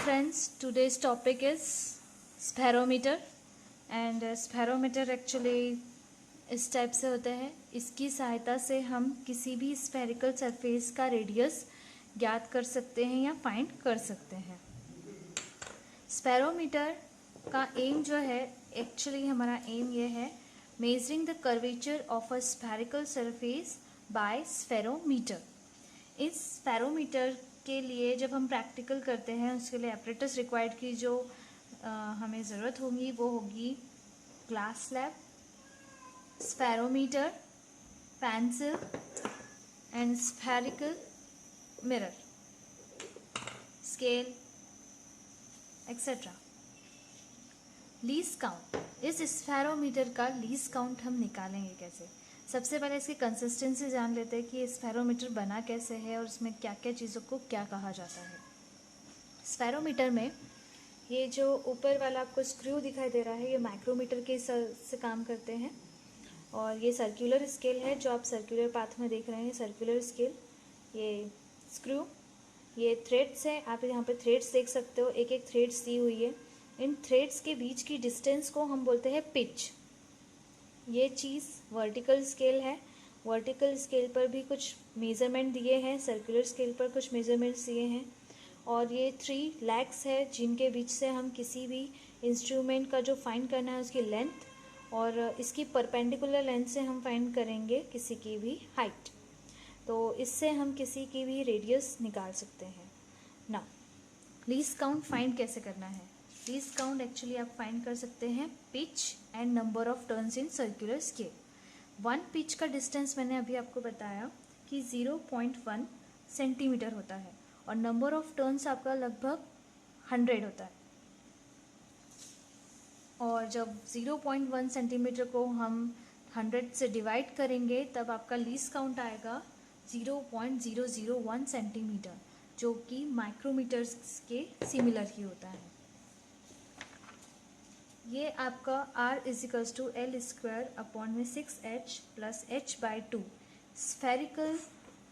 friends, today's topic is spherometer and spherometer actually इस type से होता है। इसकी सहायता से हम किसी भी स्फेरिकल सरफेस का रेडियस ज्ञात कर सकते हैं या फाइंड कर सकते हैं। स्फेरोमीटर का एम जो है, एक्चुअली हमारा एम ये है measuring the curvature of a spherical surface by spherometer. इस स्फेरोमीटर के लिए जब हम प्रैक्टिकल करते हैं उसके लिए एपरेटस रिक्वायर्ड की जो हमें ज़रूरत होगी वो होगी glass slab, spherometer, pencil and spherical mirror, scale etcetera. Least count, इस स्फेरोमीटर का लीस्ट काउंट हम निकालेंगे कैसे? सबसे पहले इसकी कंसिस्टेंसी जान लेते हैं कि ये स्फेरोमीटर बना कैसे है और उसमें क्या क्या चीज़ों को क्या कहा जाता है। स्फेरोमीटर में ये जो ऊपर वाला आपको स्क्रू दिखाई दे रहा है, ये माइक्रोमीटर के से काम करते हैं। और ये सर्कुलर स्केल है जो आप सर्कुलर पाथ में देख रहे हैं, सर्कुलर स्केल। ये स्क्रू, ये थ्रेड्स है, आप यहाँ पे थ्रेड्स देख सकते हो, एक एक थ्रेड्स दी हुई है। इन थ्रेड्स के बीच की डिस्टेंस को हम बोलते हैं पिच। ये चीज़ वर्टिकल स्केल है। वर्टिकल स्केल पर भी कुछ मेज़रमेंट दिए हैं, सर्कुलर स्केल पर कुछ मेज़रमेंट्स दिए हैं। और ये 3 लेग्स है जिनके बीच से हम किसी भी इंस्ट्रूमेंट का जो फाइंड करना है उसकी लेंथ, और इसकी परपेंडिकुलर लेंथ से हम फाइंड करेंगे किसी की भी हाइट। तो इससे हम किसी की भी रेडियस निकाल सकते हैं ना। लीस्ट काउंट फाइंड कैसे करना है? लीस्ट काउंट एक्चुअली आप फाइंड कर सकते हैं pitch and number of turns in circular scale. 1 pitch का डिस्टेंस मैंने अभी आपको बताया कि 0.1 सेंटीमीटर होता है और नंबर ऑफ टर्न्स आपका लगभग 100 होता है। और जब 0.1 सेंटीमीटर को हम 100 से डिवाइड करेंगे तब आपका लीस्ट काउंट आएगा 0.001 सेंटीमीटर, जो कि माइक्रोमीटर्स के सिमिलर ही होता है। ये आपका R is equals to L square upon में 6H plus H/2 spherical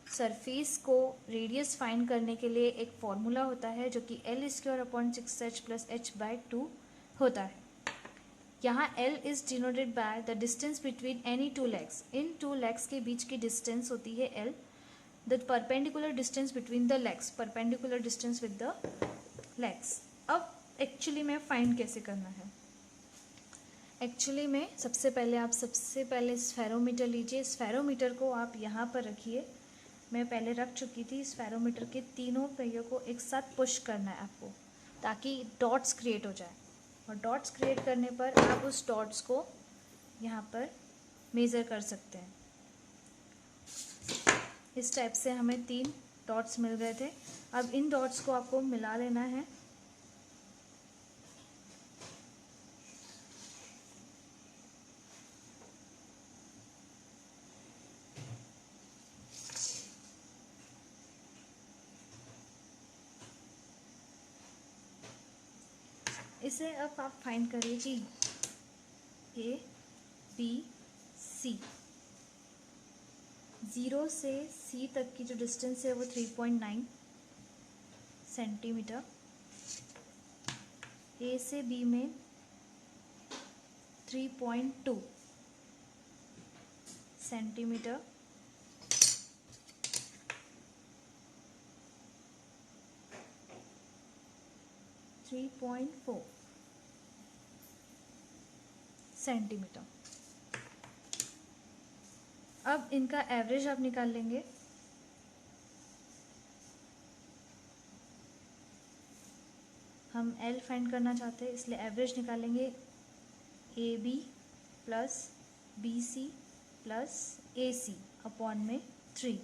surface को रेडियस फाइंड करने के लिए एक फॉर्मूला होता है जो कि L square upon 6H plus H/2 होता है। यहाँ L is denoted by the distance between any 2 legs. In 2 legs के बीच की डिस्टेंस होती है L। The perpendicular distance between the legs, perpendicular distance with the legs. अब एक्चुअली में find कैसे करना है? एक्चुअली में सबसे पहले स्फेरोमीटर लीजिए। स्फेरोमीटर को आप यहाँ पर रखिए। मैं पहले रख चुकी थी। स्फेरोमीटर के तीनों पहियों को एक साथ पुश करना है आपको, ताकि डॉट्स क्रिएट हो जाए। और डॉट्स क्रिएट करने पर आप उस डॉट्स को यहाँ पर मेज़र कर सकते हैं। इस टाइप से हमें 3 डॉट्स मिल गए थे। अब इन डॉट्स को आपको मिला लेना है। इसे अब आप फाइंड करिए कि ABC 0 से C तक की जो डिस्टेंस है वो 3.9 सेंटीमीटर। A से B में 3.2 सेंटीमीटर। सेंटीमीटर। अब इनका एवरेज आप निकाल लेंगे। हम L फाइंड करना चाहते हैं, इसलिए एवरेज निकालेंगे। AB plus BC plus AC upon में 3।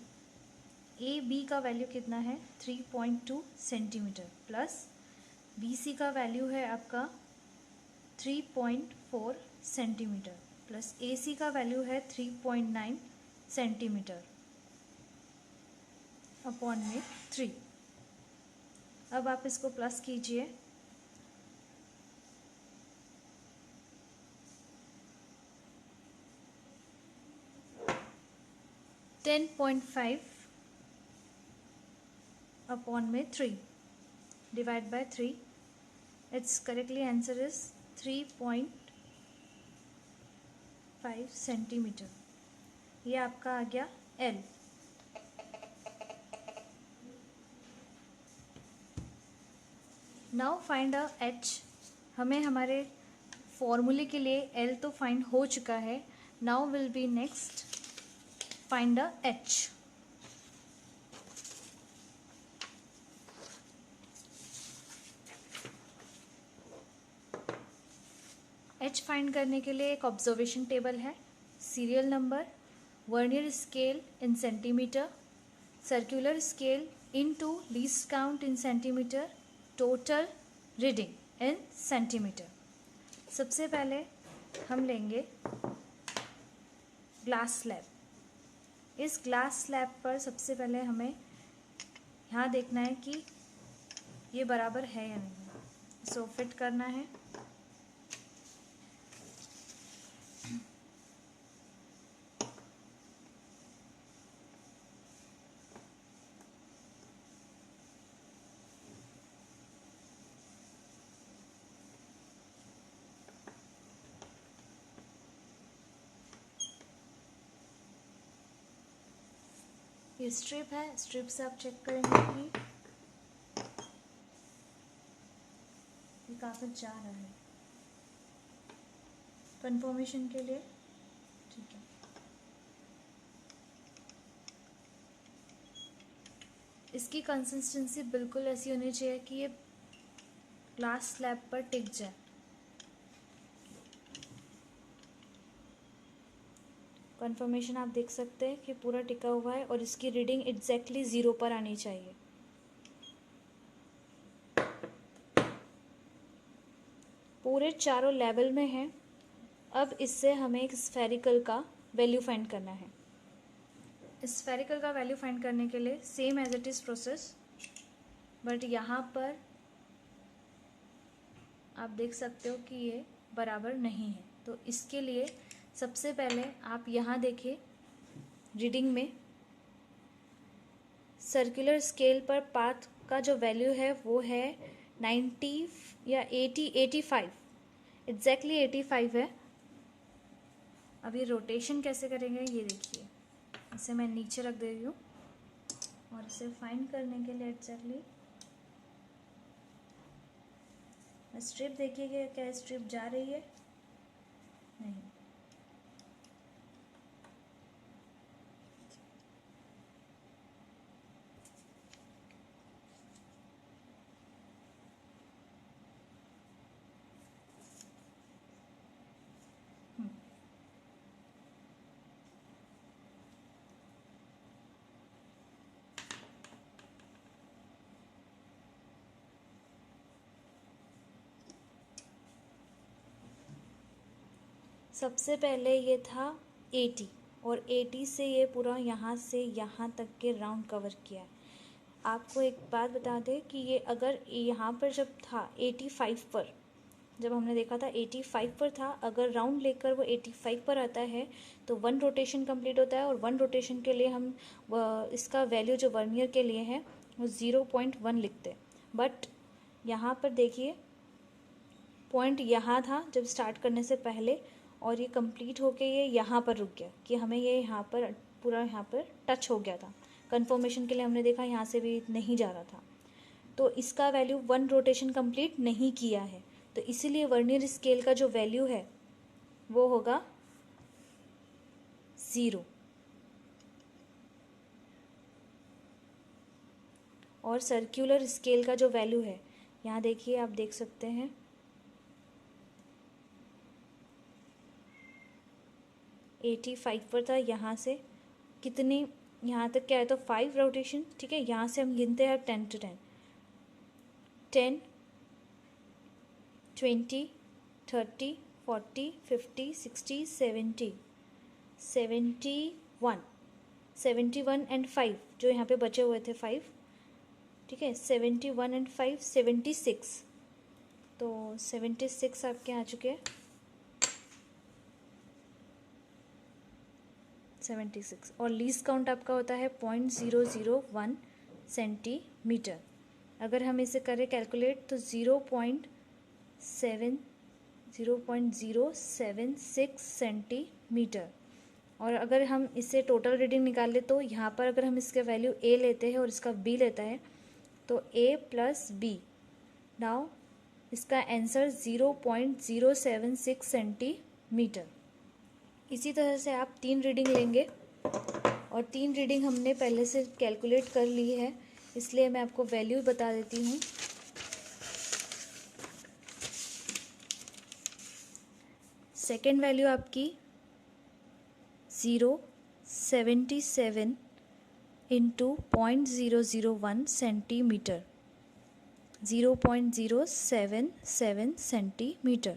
AB का वैल्यू कितना है? 3.2 सेंटीमीटर प्लस BC का वैल्यू है आपका 3.4 सेंटीमीटर प्लस AC का वैल्यू है 3.9 सेंटीमीटर अपॉन में 3। अब आप इसको प्लस कीजिए। $10.5 अपॉन में 3। divide by 3. Its correctly answer is 3.5 centimetre. ये आपका आ गया L. Now find a H. हमें हमारे फॉर्मूले के लिए L तो फाइंड हो चुका है. Now will be next find a H. H find करने के लिए एक ऑब्जर्वेशन टेबल है. Serial number, vernier scale in centimetre, circular scale into least count in centimetre, total reading in centimetre. सबसे पहले हम लेंगे ग्लास स्लैब. इस ग्लास स्लैब पर सबसे पहले हमें यहाँ देखना है कि ये बराबर है या नहीं. सो फिट करना है. ये स्ट्रिप है. स्ट्रिप से आप चेक करेंगे कि ये कागज जा रहा है कंफर्मेशन के लिए. ठीक है. इसकी कंसिस्टेंसी बिल्कुल ऐसी होनी चाहिए कि ये ग्लास स्लैब पर टिक जाए. कंफर्मेशन आप देख सकते हैं कि पूरा टिका हुआ है और इसकी रीडिंग एग्जैक्टली 0 पर आनी चाहिए. पूरे चारों लेवल में है. अब इससे हमें एक स्फेरिकल का वैल्यू फाइंड करना है. स्फेरिकल का वैल्यू फाइंड करने के लिए same as it is process, but यहाँ पर आप देख सकते हो कि ये बराबर नहीं है. तो इसके लिए सबसे पहले आप यहाँ देखिए रीडिंग में सर्कुलर स्केल पर पाथ का जो वैल्यू है वो है 90 या 85. एग्जैक्टली 85 है. अब ये रोटेशन कैसे करेंगे ये देखिए. इसे मैं नीचे रख दे रही हूँ और इसे फाइंड करने के लिए एग्जैक्टली स्ट्रिप देखिए क्या स्ट्रिप जा रही है. नहीं. सबसे पहले ये था 80 और 80 से ये पूरा यहाँ से यहाँ तक के राउंड कवर किया है. आपको एक बात बता दें कि ये अगर यहाँ पर जब था 85 पर, जब हमने देखा था 85 पर था, अगर राउंड लेकर वो 85 पर आता है तो 1 रोटेशन कंप्लीट होता है और 1 रोटेशन के लिए हम इसका वैल्यू जो वर्नियर के लिए है वो 0.1 लिखते हैं. बट यहाँ पर देखिए पॉइंट यहाँ था जब स्टार्ट करने से पहले और ये कंप्लीट होके ये यहाँ पर रुक गया कि हमें ये यहाँ पर पूरा यहाँ पर टच हो गया था. कंफर्मेशन के लिए हमने देखा यहाँ से भी नहीं जा रहा था. तो इसका वैल्यू 1 रोटेशन कंप्लीट नहीं किया है. तो इसीलिए वर्नियर स्केल का जो वैल्यू है वो होगा 0. और सर्कुलर स्केल का जो वैल्यू है यहाँ देखिए, आप देख सकते हैं 85 पर था. यहाँ से कितनी यहाँ तक क्या है तो 5 रोटेशन. ठीक है. यहाँ से हम गिनते हैं 10 to 10, 10, 20, 30, 40, 50, 60, 70, 71, 71 एंड 5 जो यहाँ पे बचे हुए थे 5. ठीक है. 71 एंड 5 76. तो 76 आपके आ चुके हैं. 76 और लीस्ट काउंट आपका होता है 0.001 सेंटीमीटर. अगर हम इसे करें कैलकुलेट तो 0.076 सेंटीमीटर। और अगर हम इससे टोटल रीडिंग निकालें तो यहाँ पर अगर हम इसका वैल्यू ए लेते हैं और इसका बी लेता है तो ए प्लस बी, नाउ इसका आंसर 0.076 सेंटीमीटर। इसी तरह से आप 3 रीडिंग लेंगे और 3 रीडिंग हमने पहले से कैलकुलेट कर ली है, इसलिए मैं आपको वैल्यू बता देती हूँ। सेकेंड वैल्यू आपकी 0.77 इंटू 0.001 सेंटीमीटर, 0.077 सेंटीमीटर,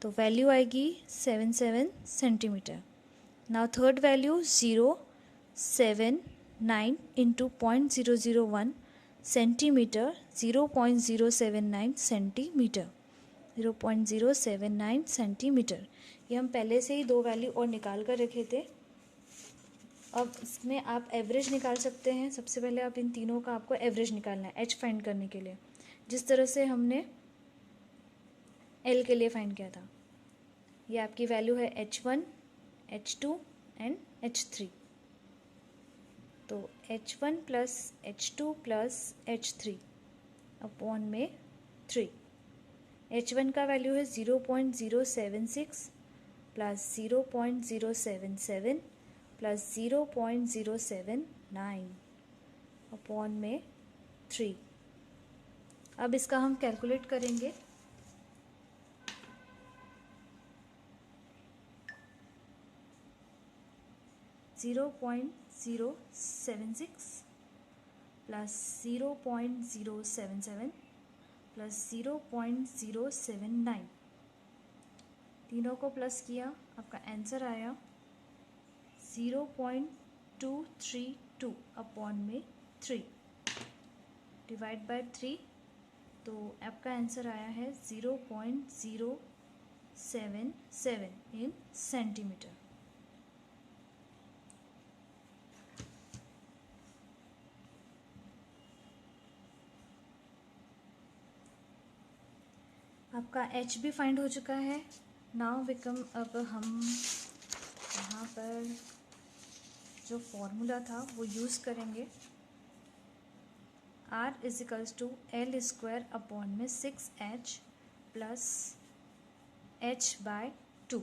तो वैल्यू आएगी 77 centimetre. Now third value 0.79 into 0.001 centimetre, 0.079 centimetre, 0.079 centimetre. ये हम पहले से ही 2 वैल्यू और निकाल कर रखे थे। अब इसमें आप एवरेज निकाल सकते हैं। सबसे पहले आप इन तीनों का आपको एवरेज निकालना है एच फाइंड करने के लिए, जिस तरह से हमने एल के लिए फाइंड किया था। ये आपकी वैल्यू है H1, H2 एंड H3। तो H1 plus H2 plus H3 upon में 3। H1 का वैल्यू है 0.076 प्लस 0.077 प्लस 0.079 अपॉन में 3। अब इसका हम कैलकुलेट करेंगे। जीरो पॉइंट 0.076 प्लस 0.077 प्लस 0.079, तीनों को प्लस किया, आपका आंसर आया 0.232 अपॉन में 3 डिवाइड बाय 3, तो आपका आंसर आया है 0.077 इन सेंटीमीटर। आपका एच भी फाइंड हो चुका है। नाउ बिकम, अब हम यहाँ पर जो फॉर्मूला था वो यूज़ करेंगे। R is equals to L square upon में 6H प्लस H/2,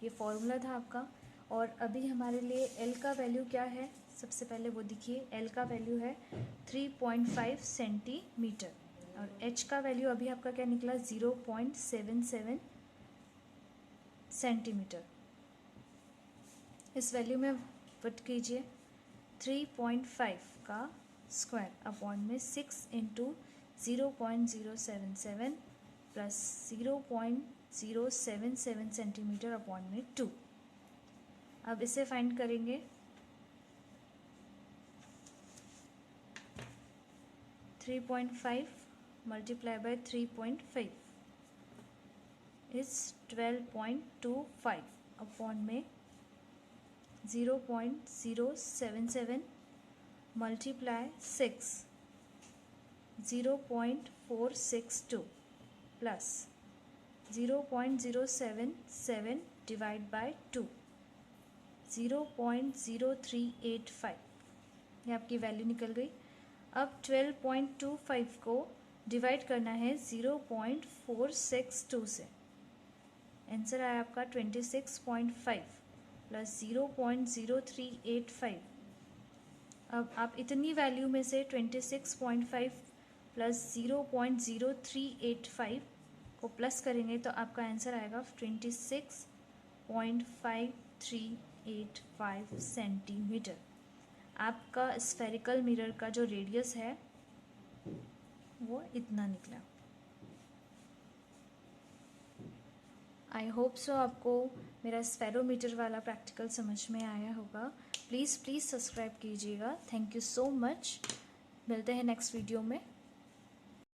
ये फॉर्मूला था आपका। और अभी हमारे लिए L का वैल्यू क्या है, सबसे पहले वो देखिए। L का वैल्यू है 3.5 सेंटीमीटर और H का वैल्यू अभी आपका क्या निकला, 0.77 सेंटीमीटर। इस वैल्यू में पुट कीजिए 3.5 का स्क्वायर अपॉन में 6 इंटू 0.077 प्लस 0.077 सेंटीमीटर अपॉन में 2। अब इसे फाइंड करेंगे। 3.5 मल्टीप्लाई बाय 3.5 इज 12.25 अपॉन में 0.077 मल्टीप्लाई 6 0.462 प्लस 0.077 डिवाइड बाय 2 0.0385, ये आपकी वैल्यू निकल गई। अब 12.25 को डिवाइड करना है 0.462 से, आंसर आया आपका 26.5 प्लस 0.0385। अब आप इतनी वैल्यू में से 26.5 प्लस 0.0385 को प्लस करेंगे तो आपका आंसर आएगा 26.5385 सेंटीमीटर। आपका स्फेरिकल मिरर का जो रेडियस है वो इतना निकला। आई होप सो आपको मेरा स्फेरोमीटर वाला प्रैक्टिकल समझ में आया होगा। प्लीज़ सब्सक्राइब कीजिएगा। Thank you so much. मिलते हैं नेक्स्ट वीडियो में।